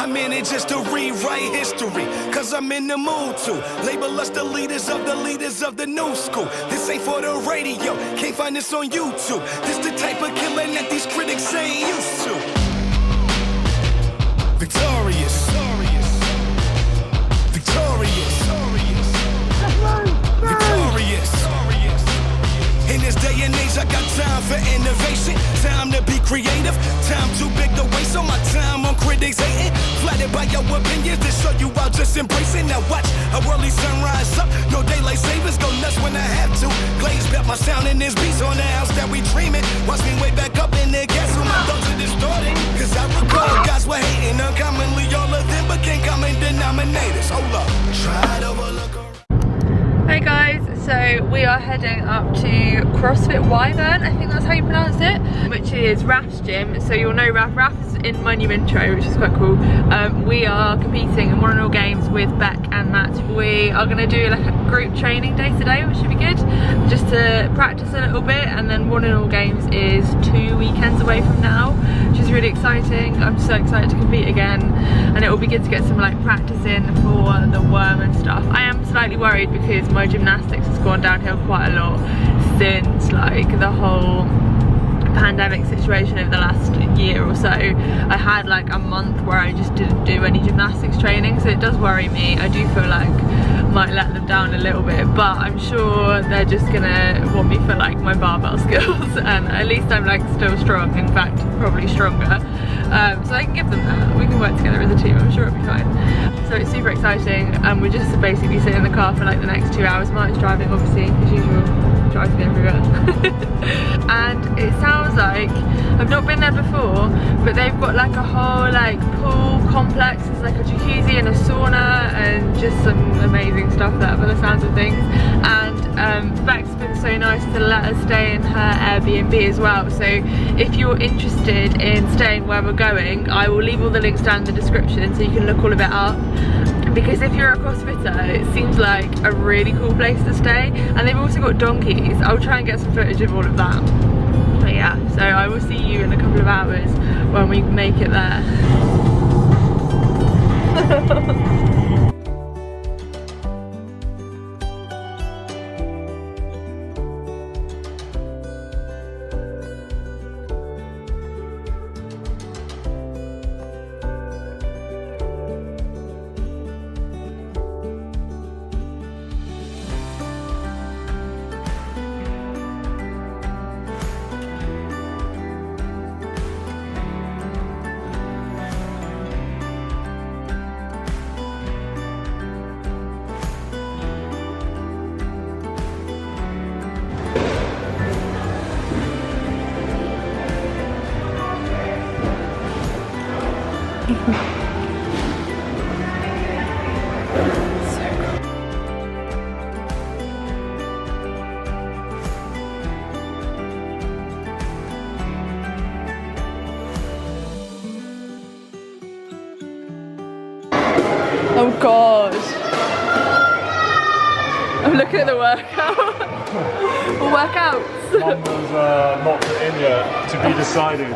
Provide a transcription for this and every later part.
minute just to rewrite history. Cause I'm in the mood to label us the leaders of the new school. This ain't for the radio, can't find this on YouTube. This the type of killing that these critics ain't used to. Victorious. In this day and age, I got time for innovation, time to be creative, time too big to waste on my time on critics hating. Flattered by your opinions, to show you I'll just embrace it. Now watch a early sunrise up, no daylight savings, go nuts when I have to. Glaze bet my sound in this beats on the house that we dreaming. Watch me way back up in the castle, my thoughts are distorted. Cause I recall guys were hating uncommonly, all of them became common denominators. Hold up, try to overlook. Hey guys, so we are heading up to CrossFit Wyvern, I think that's how you pronounce it, which is Raf's gym. So you'll know Raf. Raf is in my new intro, which is quite cool. We are competing in one-on-all games with Beck and Matt. We are going to do like a group training day today, which should be good, just to practice a little bit, and then one-on-all games is 2 weekends away from now, which is really exciting. I'm so excited to compete again, and it will be good to get some like practice in for the worm and stuff. I am slightly worried because my gymnastics has gone downhill quite a lot since like the whole pandemic situation over the last year or so. I had like a month where I just didn't do any gymnastics training, so it does worry me. I do feel like I might let them down a little bit, but I'm sure they're just gonna want me for like my barbell skills, and at least I'm like still strong, in fact probably stronger, so I can give them that. We can work together as a team, I'm sure it'll be fine. So it's super exciting, and we're just basically sitting in the car for like the next 2 hours. Mark's driving obviously as usual, drives me everywhere. And it sounds like, I've not been there before, but they've got like a whole like pool complex. There's like a jacuzzi and a sauna and just some amazing stuff there by the sounds of things. And Beck's been so nice to let us stay in her Airbnb as well. So if you're interested in staying where we're going, I will leave all the links down in the description so you can look all of it up. Because if you're a CrossFitter, it seems like a really cool place to stay, and they've also got donkeys. I'll try and get some footage of all of that. But yeah, so I will see you in a couple of hours when we make it there. Oh god. I'm looking at the workout. Workouts. Numbers not in yet, to be decided.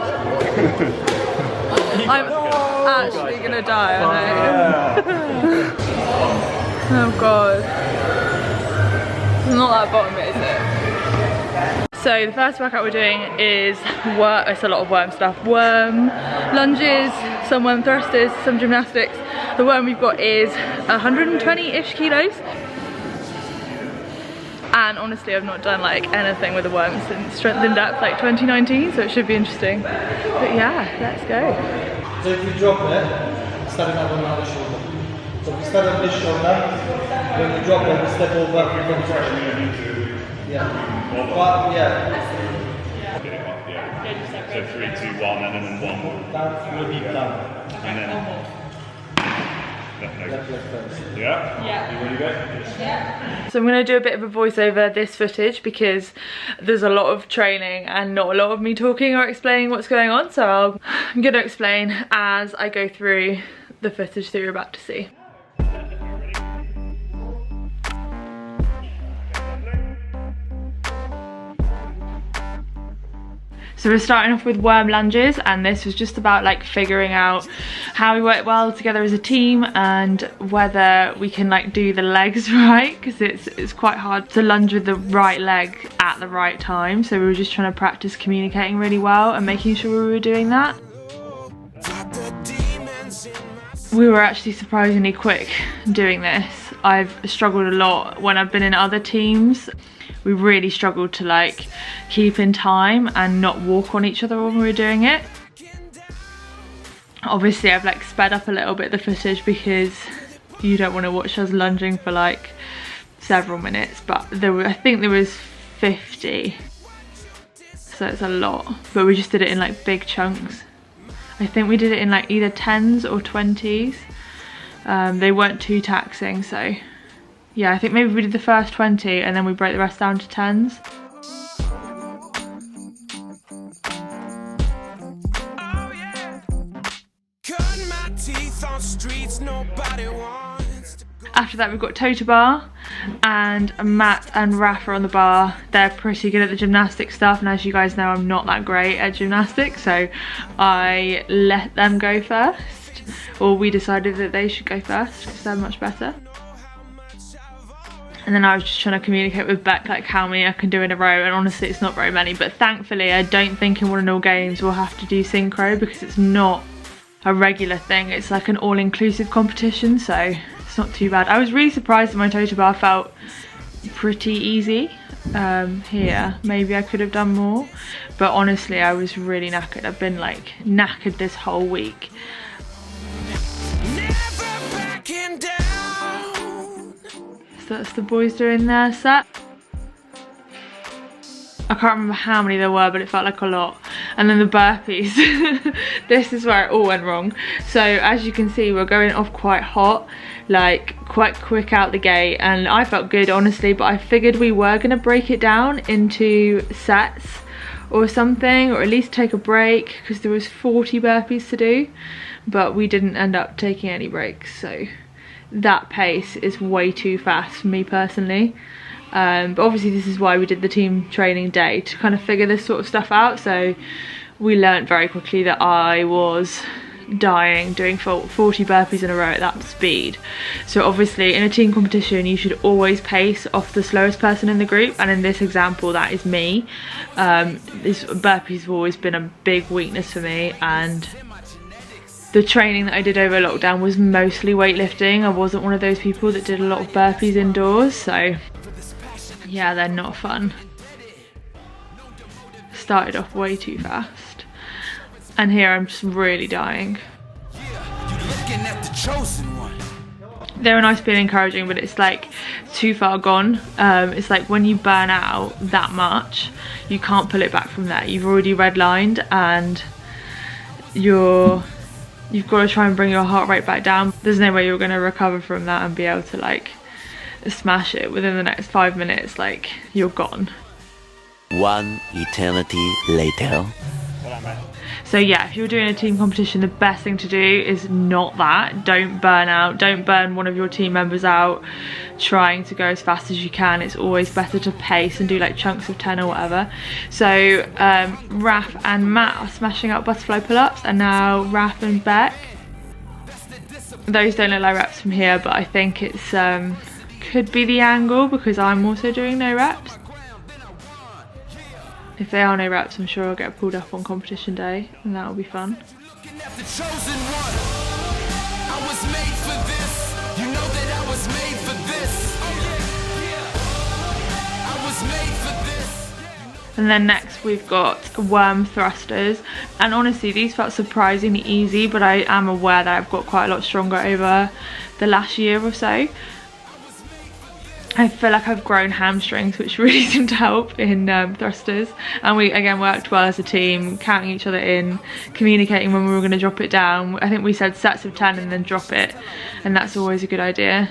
I'm actually gonna die, I know. Oh god. It's not that bottom bit, is it? So the first workout we're doing is worm, it's a lot of worm stuff. Worm lunges, some worm thrusters, some gymnastics. The worm we've got is 120-ish kilos. And honestly, I've not done like anything with a worm since Strength in Depth like 2019, so it should be interesting. But yeah, let's go. So if you drop it, start it up on the other shoulder. So if you start on this shoulder, when you drop it, you step over from the top. Yeah. But, yeah. So 3, 2, 1, and then 1 more. Down, you deep down. And then Left leg first. Yeah? Yeah. You ready to go? Yeah. So I'm going to do a bit of a voiceover this footage because there's a lot of training and not a lot of me talking or explaining what's going on. So I'm going to explain as I go through the footage that you're about to see. So we're starting off with worm lunges, and this was just about like figuring out how we work well together as a team and whether we can like do the legs right, because it's quite hard to lunge with the right leg at the right time. So we were just trying to practice communicating really well and making sure we were doing that. We were actually surprisingly quick doing this. I've struggled a lot when I've been in other teams. We really struggled to like keep in time and not walk on each other when we were doing it. Obviously I've like sped up a little bit the footage because you don't want to watch us lunging for like several minutes, but I think there was 50, so it's a lot, but we just did it in like big chunks. I think we did it in like either 10s or 20s. They weren't too taxing, so yeah, I think maybe we did the first 20 and then we broke the rest down to 10s. After that we've got toe to bar, and Matt and Raf are on the bar. They're pretty good at the gymnastics stuff, and as you guys know I'm not that great at gymnastics, so I let them go first, or we decided that they should go first because they're much better. And then I was just trying to communicate with Beck like how many I can do in a row, and honestly it's not very many, but thankfully I don't think in one and all games we'll have to do synchro because it's not a regular thing, it's like an all-inclusive competition, so it's not too bad. I was really surprised that my toe to bar felt pretty easy here. Maybe I could have done more, but honestly I was really knackered. I've been like knackered this whole week. So that's the boys doing their set. I can't remember how many there were, but it felt like a lot. And then the burpees. This is where it all went wrong. So as you can see, we're going off quite hot, like quite quick out the gate, and I felt good honestly, but I figured we were gonna break it down into sets or something, or at least take a break, because there was 40 burpees to do, but we didn't end up taking any breaks, so that pace is way too fast for me personally. But obviously this is why we did the team training day, to kind of figure this sort of stuff out. So we learnt very quickly that I was dying doing 40 burpees in a row at that speed. So obviously in a team competition you should always pace off the slowest person in the group, and in this example that is me. These burpees have always been a big weakness for me, and the training that I did over lockdown was mostly weightlifting. I wasn't one of those people that did a lot of burpees indoors, so yeah, they're not fun. Started off way too fast, and here I'm just really dying. They're a nice being encouraging, but it's like too far gone. It's like when you burn out that much, you can't pull it back from there. You've already redlined, and you've got to try and bring your heart rate back down. There's no way you're going to recover from that and be able to like smash it within the next 5 minutes. Like, you're gone. One eternity later. So yeah, if you're doing a team competition, the best thing to do is not that. Don't burn out. Don't burn one of your team members out trying to go as fast as you can. It's always better to pace and do like chunks of 10 or whatever. So Raf and Matt are smashing out butterfly pull-ups, and now Raf and Beck. Those don't look like reps from here, but I think it's could be the angle because I'm also doing no reps. If they are no reps, I'm sure I'll get pulled up on competition day, and that'll be fun. And then next we've got worm thrusters, and honestly these felt surprisingly easy, but I am aware that I've got quite a lot stronger over the last year or so. I feel like I've grown hamstrings, which really seemed to help in thrusters, and we again worked well as a team, counting each other in, communicating when we were going to drop it down. I think we said sets of 10 and then drop it, and that's always a good idea.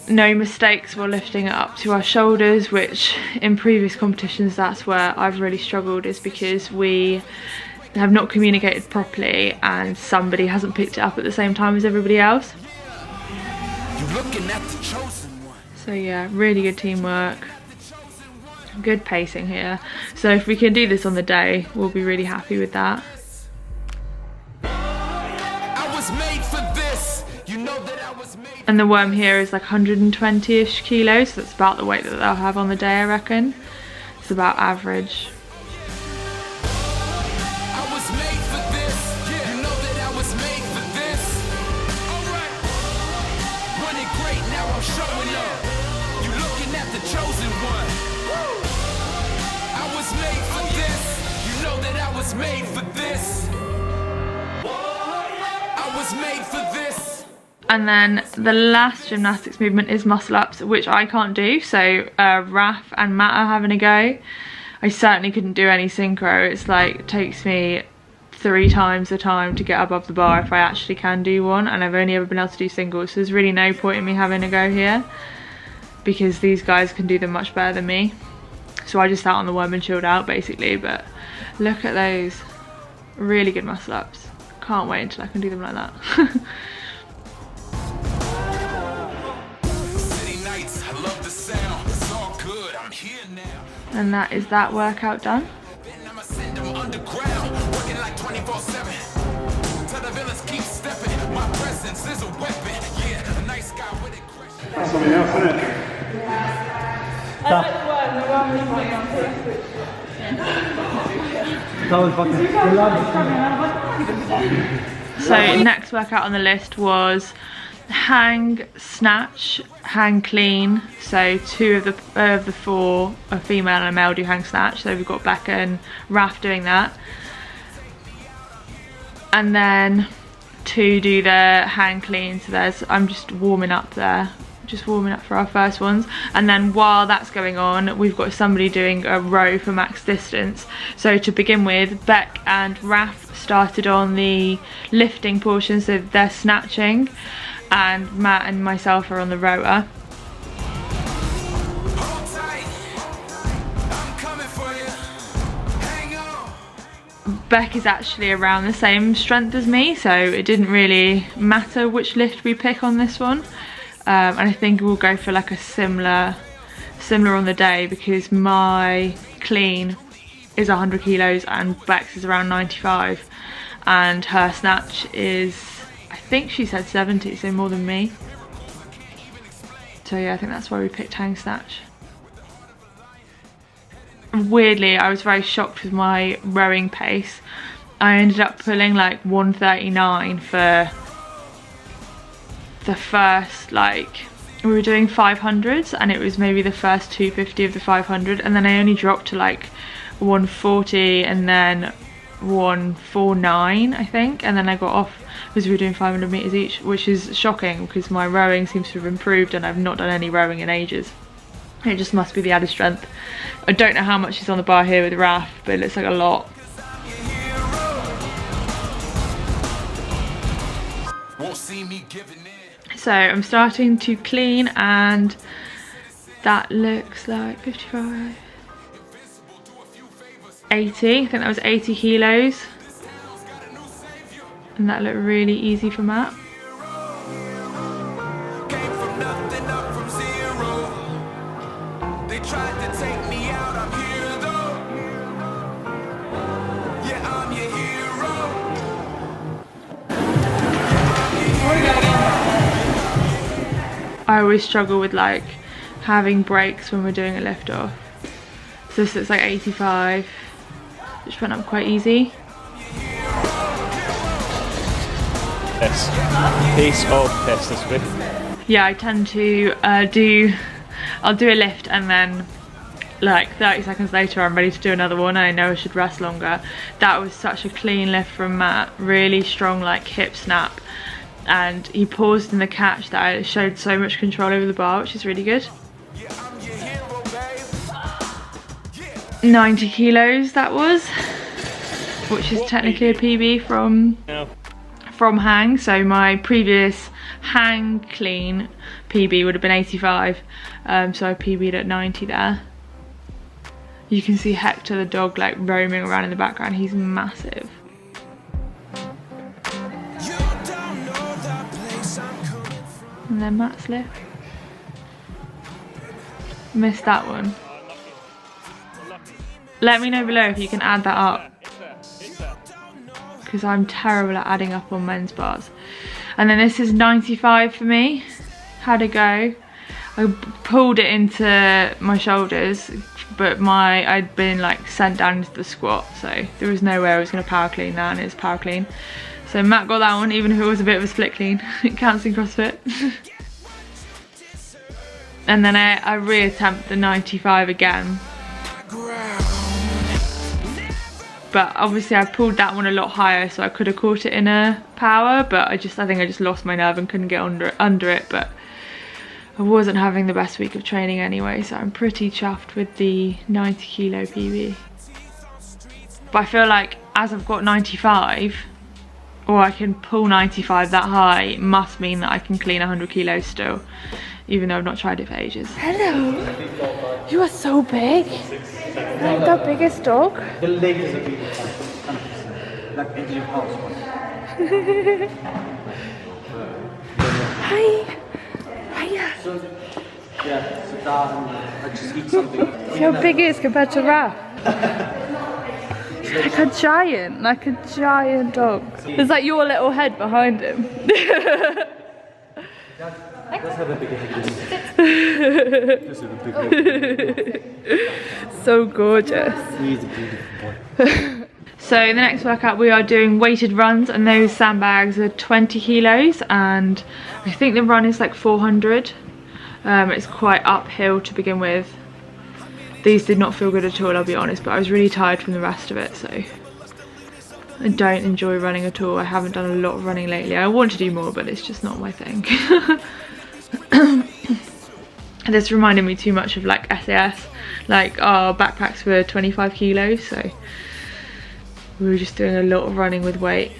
No mistakes while lifting it up to our shoulders, which in previous competitions that's where I've really struggled, is because we have not communicated properly and somebody hasn't picked it up at the same time as everybody else. So yeah, really good teamwork. Good pacing here. So if we can do this on the day, we'll be really happy with that. And the worm here is like 120-ish kilos, so that's about the weight that they'll have on the day, I reckon. It's about average. And then the last gymnastics movement is muscle ups, which I can't do, so Raf and Matt are having a go. I certainly couldn't do any synchro. It's like, it takes me 3 times the time to get above the bar if I actually can do one, and I've only ever been able to do singles, so there's really no point in me having a go here because these guys can do them much better than me. So I just sat on the worm and chilled out basically. But look at those, really good muscle ups. Can't wait until I can do them like that. And that is that workout done. That's something else, isn't it? I like the worm is like on So next workout on the list was hang snatch, hang clean. So 2 of the 4, a female and a male, do hang snatch. So we've got Becca and Raf doing that, and then 2 do the hang clean. So I'm just warming up there, just warming up for our first ones. And then while that's going on, we've got somebody doing a row for max distance. So to begin with, Beck and Raf started on the lifting portion, so they're snatching, and Matt and myself are on the rower. Beck is actually around the same strength as me, so it didn't really matter which lift we pick on this one. And I think we'll go for like a similar on the day, because my clean is 100 kilos and Beck's is around 95, and her snatch is, I think she said 70, so more than me. So yeah, I think that's why we picked hang snatch. Weirdly, I was very shocked with my rowing pace. I ended up pulling like 139 for the first, like, we were doing 500s, and it was maybe the first 250 of the 500, and then I only dropped to like 140 and then 149, I think, and then I got off because we were doing 500 meters each, which is shocking because my rowing seems to have improved and I've not done any rowing in ages. It just must be the added strength. I don't know how much is on the bar here with Raf, but it looks like a lot. So I'm starting to clean, and that looks like 55, 80, I think that was 80 kilos. And that looked really easy for Matt. I always struggle with like having breaks when we're doing a lift off. So this looks like 85, which went up quite easy. Piss. Piece of piss this week. Yeah, I tend to I'll do a lift and then like 30 seconds later I'm ready to do another one, and I know I should rest longer. That was such a clean lift from Matt, really strong like hip snap, and he paused in the catch that it showed so much control over the bar, which is really good. 90 kilos that was, which is technically a PB from hang. So my previous hang clean PB would have been 85, so I PB'd at 90 there. You can see Hector the dog like roaming around in the background, he's massive. And then Matt's lift. Missed that one. Let me know below if you can add that up, because I'm terrible at adding up on men's bars. And then this is 95 for me. How'd it go? I pulled it into my shoulders, but I'd been like sent down into the squat, so there was no way I was going to power clean that, and it's power clean. So Matt got that one, even if it was a bit of a split clean. It counts in CrossFit. And then I reattempt the 95 again. But obviously I pulled that one a lot higher, so I could have caught it in a power, but I think I just lost my nerve and couldn't get under it. But I wasn't having the best week of training anyway, so I'm pretty chuffed with the 90 kilo PB. But I feel like as I've got 95, or I can pull 95 that high, it must mean that I can clean 100 kilos still, even though I've not tried it for ages. Hello! You are so big! Like the biggest dog. The leg is a big one. Like into your house one. Hi! Hiya! So, yeah, sit down and just eat something. See how big it is compared to Raph? Like a giant dog. There's like your little head behind him. Let's have a bigger head. Let's have a bigger head. So gorgeous. He's a beautiful boy. So the next workout we are doing weighted runs, and those sandbags are 20 kilos, and I think the run is like 400. It's quite uphill to begin with. These did not feel good at all, I'll be honest, but I was really tired from the rest of it, so I don't enjoy running at all. I haven't done a lot of running lately. I want to do more, but it's just not my thing. This reminded me too much of like SAS, like our backpacks were 25 kilos, so we were just doing a lot of running with weight.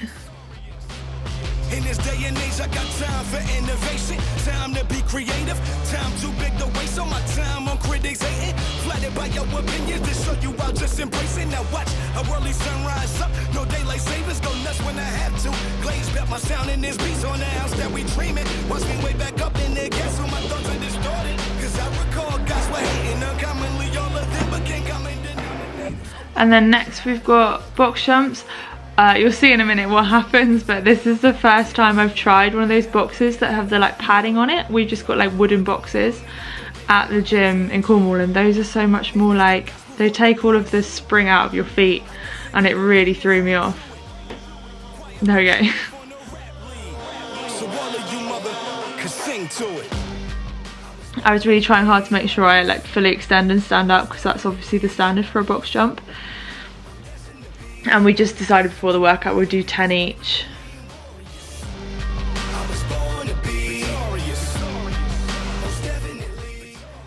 In this day and age, I got time for innovation, time to be creative, time too big to waste on my time on critics hating, flattered by your opinions to show you I'll just embrace it. Now watch a early sunrise up, no daylight savings, go nuts when I have to, glaze back my sound in this beats on the house that we dreaming, watch me way back up in the gas so my thoughts are distorted, cause I recall guys were hating uncommonly, all of them became common denominators. And then next we've got box jumps. You'll see in a minute what happens, but this is the first time I've tried one of those boxes that have the like padding on it. We just got like wooden boxes at the gym in Cornwall, and those are so much more like, they take all of the spring out of your feet, and it really threw me off. There we go. So all of you mother could sing to it. I was really trying hard to make sure I like fully extend and stand up, because that's obviously the standard for a box jump. And we just decided before the workout we'd do 10 each.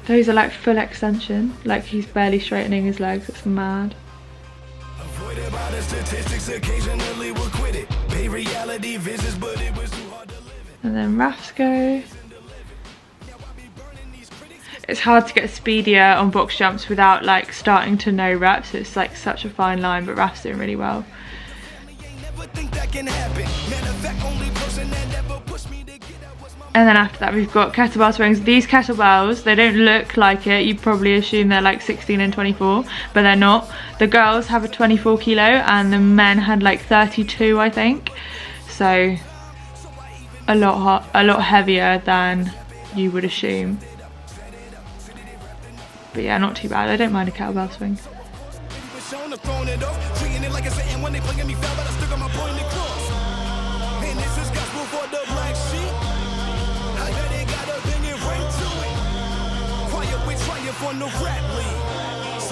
Those are like full extension, like he's barely straightening his legs, it's mad. And then Raf's go. It's hard to get speedier on box jumps without like starting to know reps. It's like such a fine line, but Raf's doing really well. And then after that we've got kettlebell swings. These kettlebells, they don't look like it. You probably assume they're like 16 and 24, but they're not. The girls have a 24 kilo and the men had like 32, I think. So a lot heavier than you would assume. But yeah, not too bad. I don't mind a kettlebell swing. So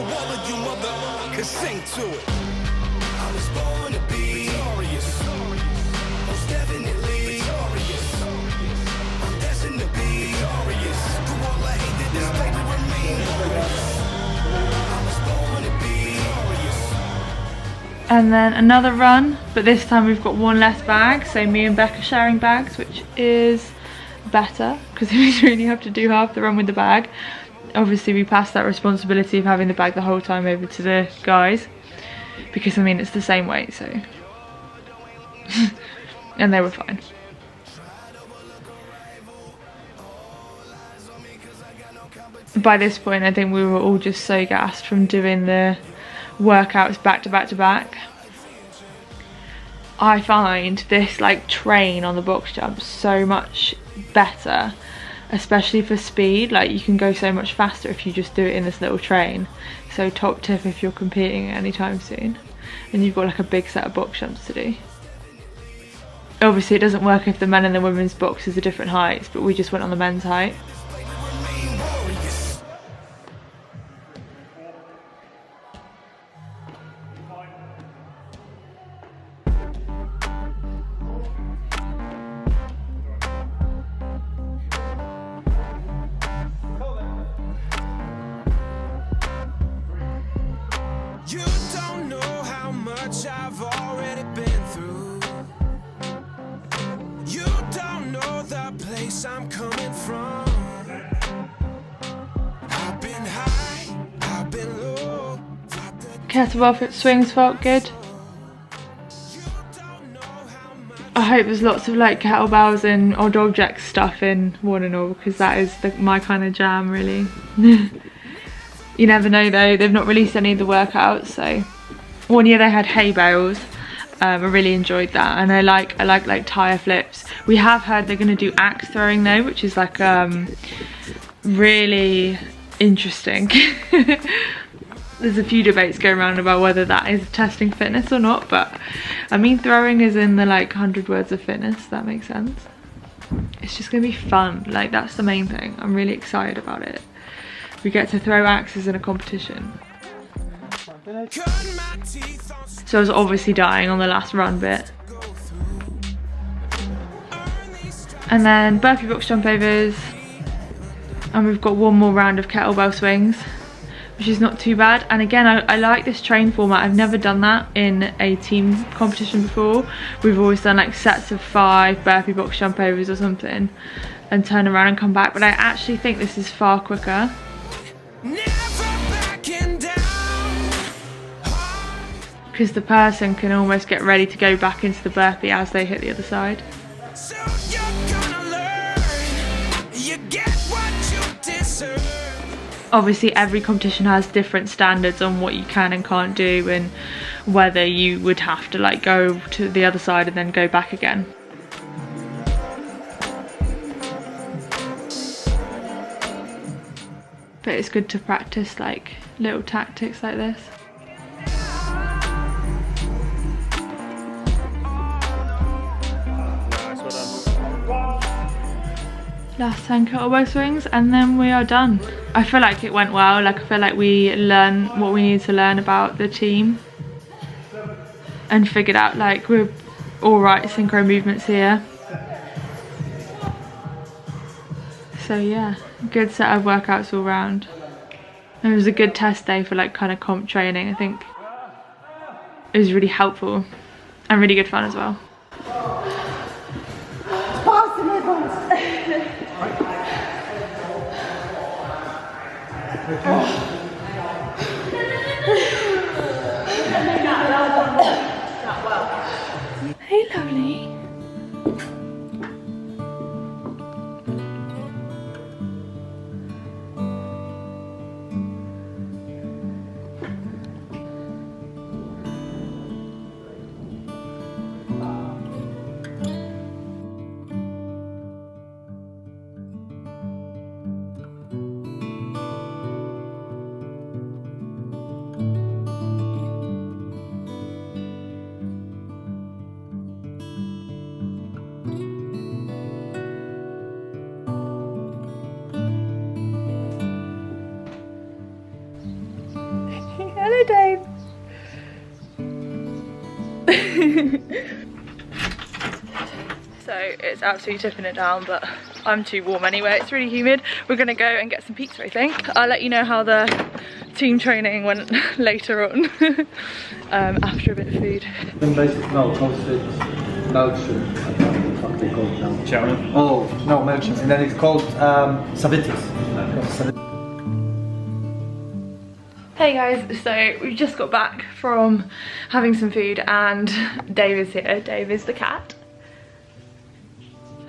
all of you mother could sing to it. I was born to be victorious. Most definitely victorious. I'm destined to be victorious. Through all I hate that this life will remain glorious. I was born to be victorious. And then another run, but this time we've got one less bag. So me and Becca sharing bags, which is better because it means we only have to do half the run with the bag. Obviously we passed that responsibility of having the bag the whole time over to the guys, because I mean it's the same weight, so and they were fine. By this point I think we were all just so gassed from doing the workouts back to back to back. I find this like train on the box jump so much better, especially for speed. Like you can go so much faster if you just do it in this little train. So top tip if you're competing anytime soon and you've got like a big set of box jumps to do. Obviously it doesn't work if the men and the women's boxes are different heights, but we just went on the men's height. You don't know how much I've already been through. You don't know the place I'm coming from. I've been high, I've been low. Kettlebell swings felt good. I hope there's lots of like kettlebells and odd object stuff in one and all, because that is my kind of jam really. You never know though, they've not released any of the workouts. So one year they had hay bales. I really enjoyed that, and I like tire flips. We have heard they're going to do axe throwing though, which is like really interesting. There's a few debates going around about whether that is testing fitness or not, but I mean throwing is in the like 100 words of fitness, that makes sense. It's just gonna be fun, like that's the main thing. I'm really excited about it. We get to throw axes in a competition. So I was obviously dying on the last run bit. And then burpee box jump overs. And we've got one more round of kettlebell swings, which is not too bad. And again, I like this train format. I've never done that in a team competition before. We've always done like sets of 5 burpee box jump overs or something and turn around and come back. But I actually think this is far quicker. Because the person can almost get ready to go back into the burpee as they hit the other side. So you're gonna learn, you get what you deserve. Obviously every competition has different standards on what you can and can't do, and whether you would have to like go to the other side and then go back again. But it's good to practice like little tactics like this. Last 10 kettlebell swings and then we are done. I feel like it went well. Like I feel like we learned what we need to learn about the team and figured out like we're alright synchro movements here. So yeah, good set of workouts all round. It was a good test day for like kind of comp training. I think it was really helpful and really good fun as well. Hey lovely. Hello, Dave. So it's absolutely tipping it down, but I'm too warm anyway. It's really humid. We're gonna go and get some pizza, I think. I'll let you know how the team training went later on after a bit of food. No, CrossFit Melchor. I don't know what they call it now. Cheltenham? Oh, no, Melchor. And then it's called Savitis. Hey guys, so we've just got back from having some food and Dave is here. Dave is the cat.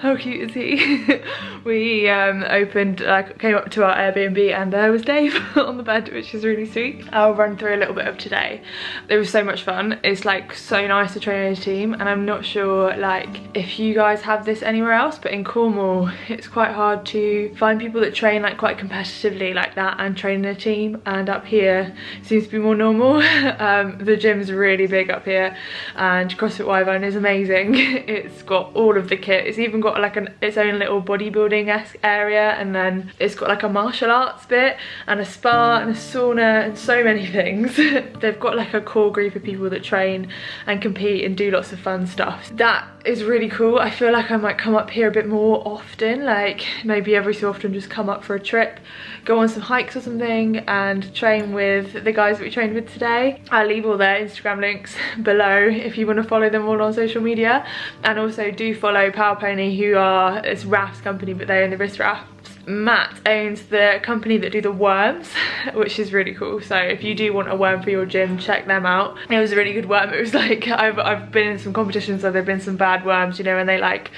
How cute is he? We opened, like, came up to our Airbnb and there was Dave on the bed, which is really sweet. I'll run through a little bit of today. It was so much fun. It's like so nice to train in a team, and I'm not sure like if you guys have this anywhere else, but in Cornwall it's quite hard to find people that train like quite competitively like that and train in a team, and up here it seems to be more normal. The gym's really big up here and CrossFit Wyvern is amazing. It's got all of the kit. It's even got like its own little bodybuilding-esque area, and then it's got like a martial arts bit and a spa and a sauna and so many things. They've got like a core group of people that train and compete and do lots of fun stuff. That is really cool. I feel like I might come up here a bit more often, like maybe every so often just come up for a trip, go on some hikes or something and train with the guys that we trained with today. I'll leave all their Instagram links below if you want to follow them all on social media, and also do follow Power Pony, who are, it's Raf's company but they own the wrist wraps. Matt owns the company that do the worms, which is really cool. So if you do want a worm for your gym, check them out. It was a really good worm. It was like, I've been in some competitions where there've been some bad worms, you know, and they like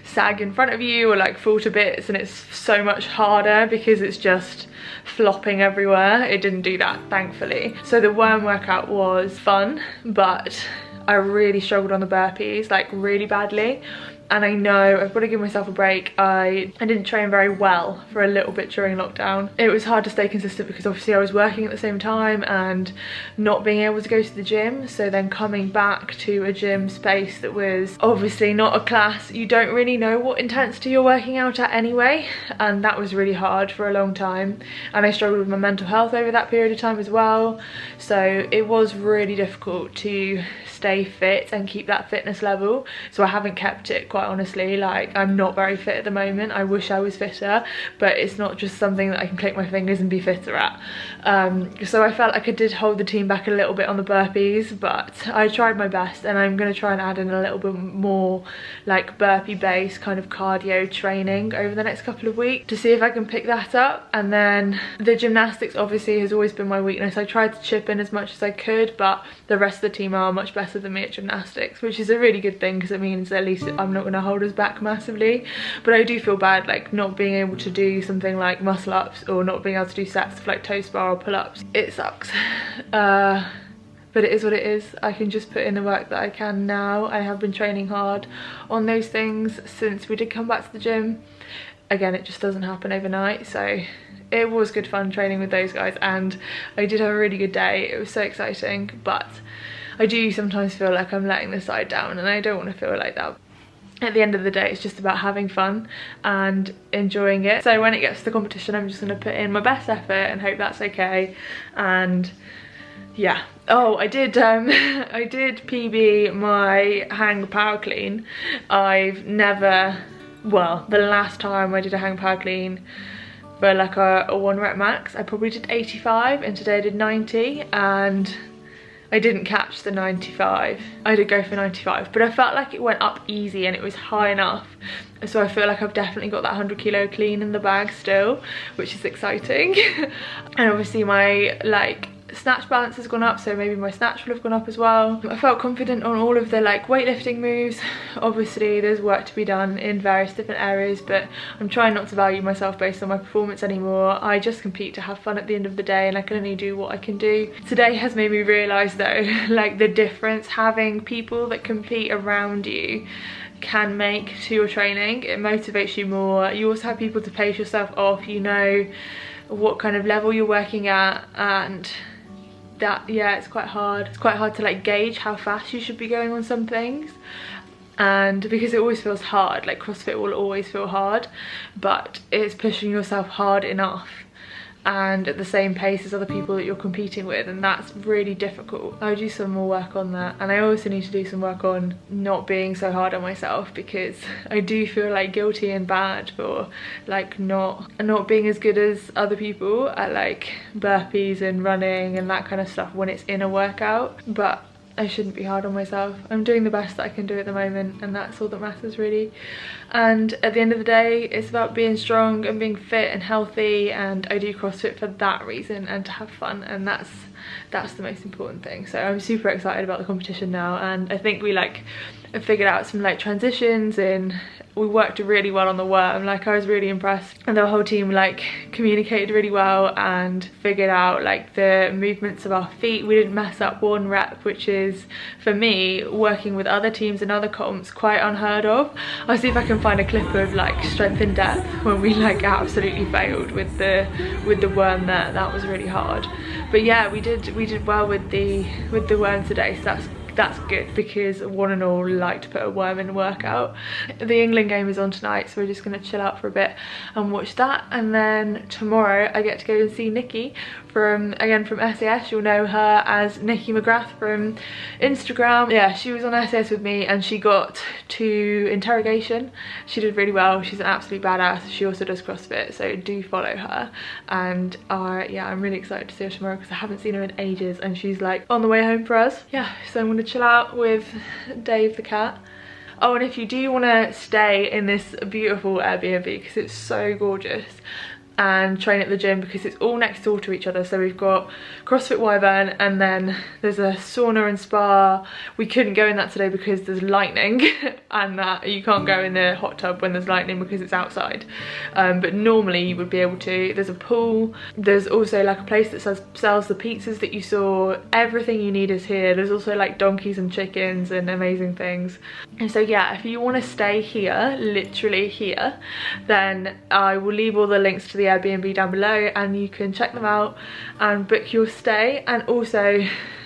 sag in front of you or like fall to bits, and it's so much harder because it's just flopping everywhere. It didn't do that, thankfully. So the worm workout was fun, but I really struggled on the burpees, like really badly. And I know I've got to give myself a break. I didn't train very well for a little bit during lockdown. It was hard to stay consistent because obviously I was working at the same time and not being able to go to the gym. So then coming back to a gym space that was obviously not a class, you don't really know what intensity you're working out at anyway. And that was really hard for a long time. And I struggled with my mental health over that period of time as well. So it was really difficult to stay fit and keep that fitness level. So I haven't kept it, quite honestly. Like, I'm not very fit at the moment. I wish I was fitter, but it's not just something that I can click my fingers and be fitter at. So I felt like I did hold the team back a little bit on the burpees, but I tried my best, and I'm going to try and add in a little bit more like burpee based kind of cardio training over the next couple of weeks to see if I can pick that up. And then the gymnastics obviously has always been my weakness. I tried to chip in as much as I could, but the rest of the team are much better than me at gymnastics, which is a really good thing because it means at least I'm not going to hold us back massively. But I do feel bad like not being able to do something like muscle ups or not being able to do sets of like toast bar or pull-ups. It sucks. But it is what it is. I can just put in the work that I can now. I have been training hard on those things since we did come back to the gym. Again, it just doesn't happen overnight. So it was good fun training with those guys, and I did have a really good day. It was so exciting, but I do sometimes feel like I'm letting the side down, and I don't want to feel like that. At the end of the day, it's just about having fun and enjoying it. So when it gets to the competition, I'm just going to put in my best effort and hope that's okay. And yeah. Oh, I did PB my hang power clean. I've never, well, the last time I did a hang power clean for like a 1 rep max, I probably did 85, and today I did 90, and I didn't catch the 95. I did go for 95, but I felt like it went up easy and it was high enough. So I feel like I've definitely got that 100 kilo clean in the bag still, which is exciting. And obviously my like snatch balance has gone up, so maybe my snatch will have gone up as well. I felt confident on all of the like weightlifting moves. Obviously there's work to be done in various different areas, but I'm trying not to value myself based on my performance anymore. I just compete to have fun at the end of the day, and I can only do what I can do. Today has made me realise though, like the difference having people that compete around you can make to your training. It motivates you more. You also have people to pace yourself off. You know what kind of level you're working at, and that, yeah, it's quite hard. It's quite hard to like gauge how fast you should be going on some things, and because it always feels hard, like CrossFit will always feel hard, but it's pushing yourself hard enough and at the same pace as other people that you're competing with, and that's really difficult. I do some more work on that, and I also need to do some work on not being so hard on myself, because I do feel like guilty and bad for like not being as good as other people at like burpees and running and that kind of stuff when it's in a workout. But I shouldn't be hard on myself. I'm doing the best that I can do at the moment, and that's all that matters really. And at the end of the day, it's about being strong and being fit and healthy, and I do CrossFit for that reason and to have fun, and that's the most important thing. So I'm super excited about the competition now, and I think we like figured out some like transitions, and we worked really well on the worm. Like, I was really impressed, and the whole team like communicated really well and figured out like the movements of our feet. We didn't mess up one rep, which is, for me, working with other teams and other comps, quite unheard of. I'll see if I can find a clip of like strength in depth when we like absolutely failed with the worm there. That was really hard. But yeah, we did well with the worm today, so that's good, because one and all like to put a worm in a workout. The England game is on tonight, so we're just gonna chill out for a bit and watch that. And then tomorrow I get to go and see Nikki from SAS. You'll know her as Nikki McGrath from Instagram. Yeah, she was on SAS with me and she got to interrogation. She did really well. She's an absolute badass. She also does CrossFit, so do follow her. And yeah, I'm really excited to see her tomorrow because I haven't seen her in ages, and she's like on the way home for us. Yeah, so I'm gonna chill out with Dave the cat. Oh, and if you do want to stay in this beautiful Airbnb, because it's so gorgeous, and train at the gym, because it's all next door to each other. So we've got CrossFit Wyvern, and then there's a sauna and spa. We couldn't go in that today because there's lightning and that you can't go in the hot tub when there's lightning because it's outside, but normally you would be able to. There's a pool, there's also like a place that sells the pizzas that you saw. Everything you need is here. There's also like donkeys and chickens and amazing things. And so yeah, if you want to stay here, literally here, then I will leave all the links to the Airbnb down below, and you can check them out and book your stay. And also,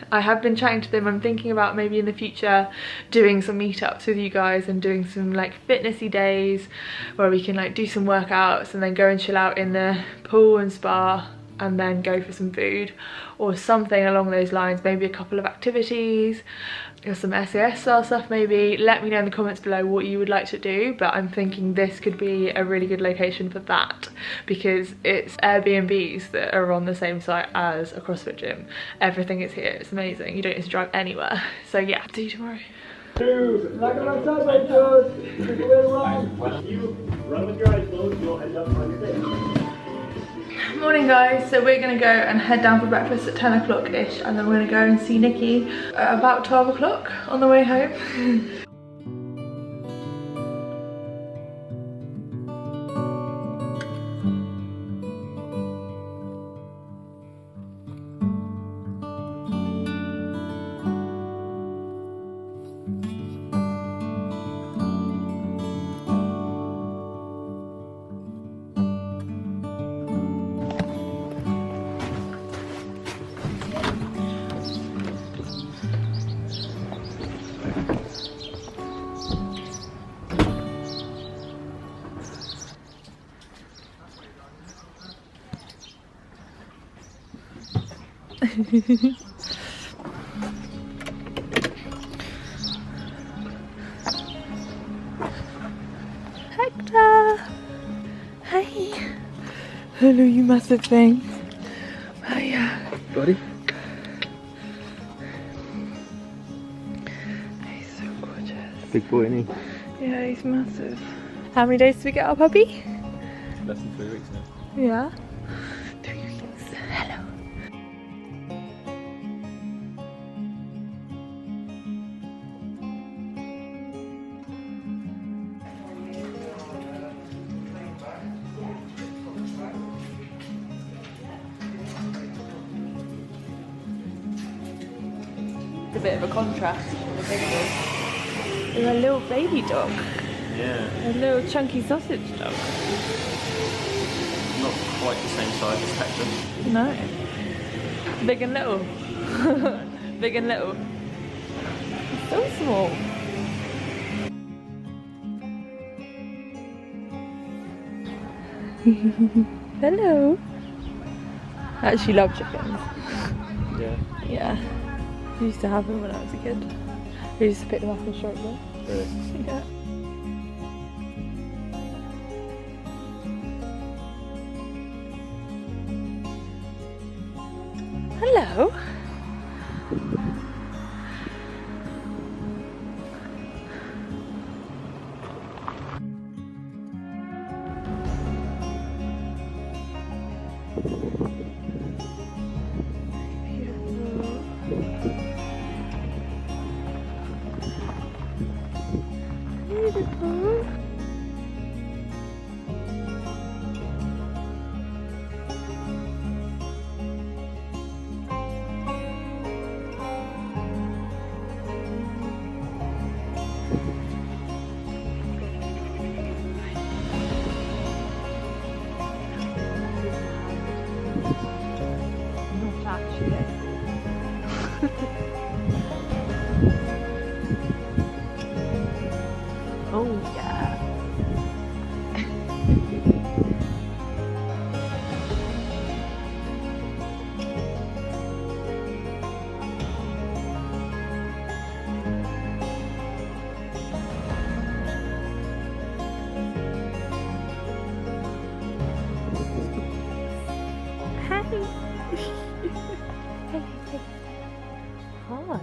I have been chatting to them. I'm thinking about maybe in the future doing some meetups with you guys and doing some like fitnessy days where we can like do some workouts and then go and chill out in the pool and spa, and then go for some food or something along those lines. Maybe a couple of activities or some SAS style stuff maybe. Let me know in the comments below what you would like to do, but I'm thinking this could be a really good location for that, because it's Airbnbs that are on the same site as a CrossFit gym. Everything is here. It's amazing. You don't need to drive anywhere. So yeah, see you tomorrow. You run with your eyes closed, you'll end up on your face. Morning guys, so we're gonna go and head down for breakfast at 10 o'clock-ish, and then we're gonna go and see Nikki at about 12 o'clock on the way home. Hector! Hey! Hello, you massive thing. Hiya. Buddy? He's so gorgeous. Big boy, isn't he? Yeah, he's massive. How many days did we get our puppy? Less than 3 weeks now. Yeah. 3 weeks. Hello. It's a bit of a contrast from the big one. You're a little baby dog. Yeah. A little chunky sausage dog. Not quite the same size as Hector. No. Big and little. Big and little. So small. Hello. I actually love chickens. Yeah. Yeah. I used to have them when I was a kid. I used to pick them up and stroke them. Really? Yeah. Hello. Oh yeah. Hey. Hi.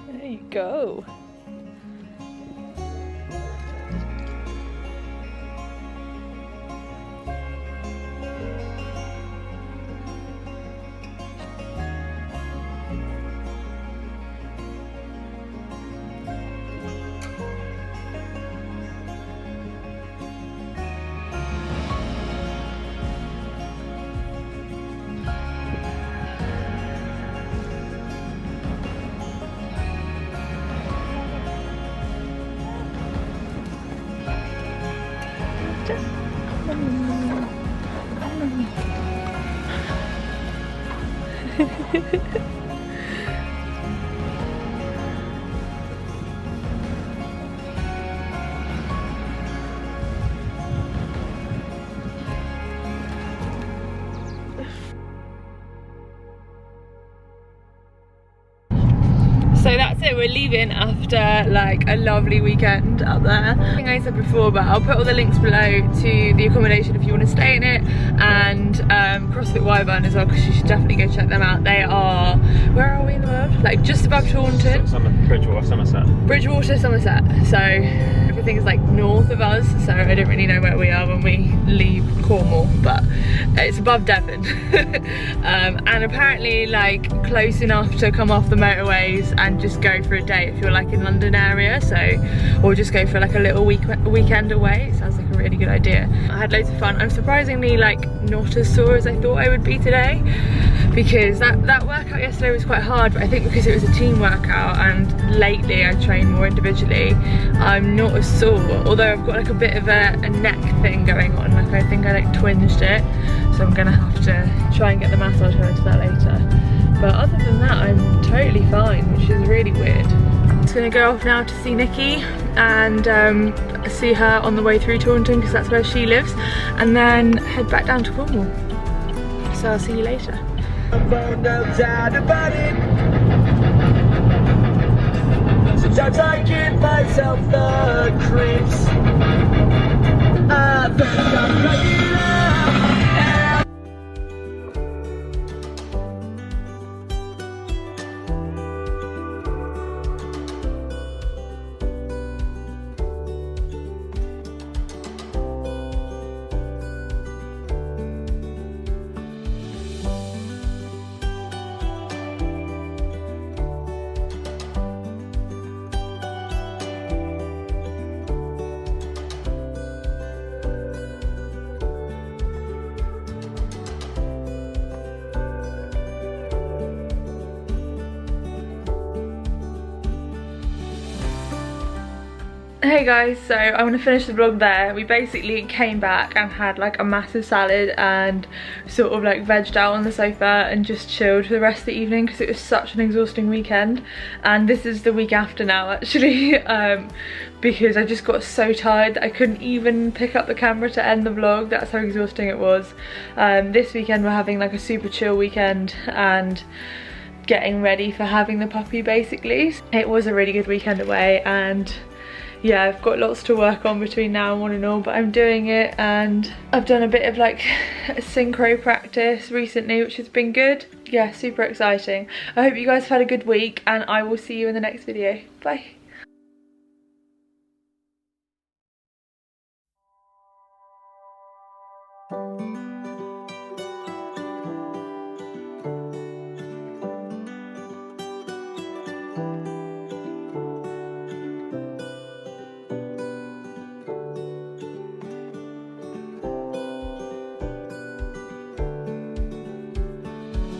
There you go. So that's it, we're leaving after like a lovely weekend up there. I think I said before, but I'll put all the links below to the accommodation if you want to stay in it, and CrossFit Wyvern as well, because you should definitely go check them out. They are, where are we in the world? Like just above Taunton. Bridgewater, Somerset. Bridgewater, Somerset. So everything's like north of us, so I don't really know where we are when we leave Cornwall, but it's above Devon. And apparently like close enough to come off the motorways and just go for a day if you're like in London area, so, or just go for like a little weekend away. It sounds like a really good idea. I had loads of fun. I'm surprisingly like not as sore as I thought I would be today, because that workout yesterday was quite hard, but I think because it was a team workout and lately I train more individually, I'm not as sore, although I've got like a bit of a neck thing going on. Like I think I like twinged it, so I'm gonna have to try and get the massage going to that later. But other than that, I'm totally fine, which is really weird. I'm just gonna go off now to see Nikki and see her on the way through Taunton, because that's where she lives, and then head back down to Cornwall. So I'll see you later. Sometimes I give myself the creeps. I think I'm cracking up. Hey guys, so I want to finish the vlog there. We basically came back and had like a massive salad and sort of like vegged out on the sofa and just chilled for the rest of the evening, because it was such an exhausting weekend. And this is the week after now actually, because I just got so tired that I couldn't even pick up the camera to end the vlog. That's how exhausting it was. This weekend we're having like a super chill weekend and getting ready for having the puppy basically. It was a really good weekend away, and yeah, I've got lots to work on between now and 1 and all, but I'm doing it, and I've done a bit of like synchro practice recently, which has been good. Yeah, super exciting. I hope you guys have had a good week, and I will see you in the next video. Bye.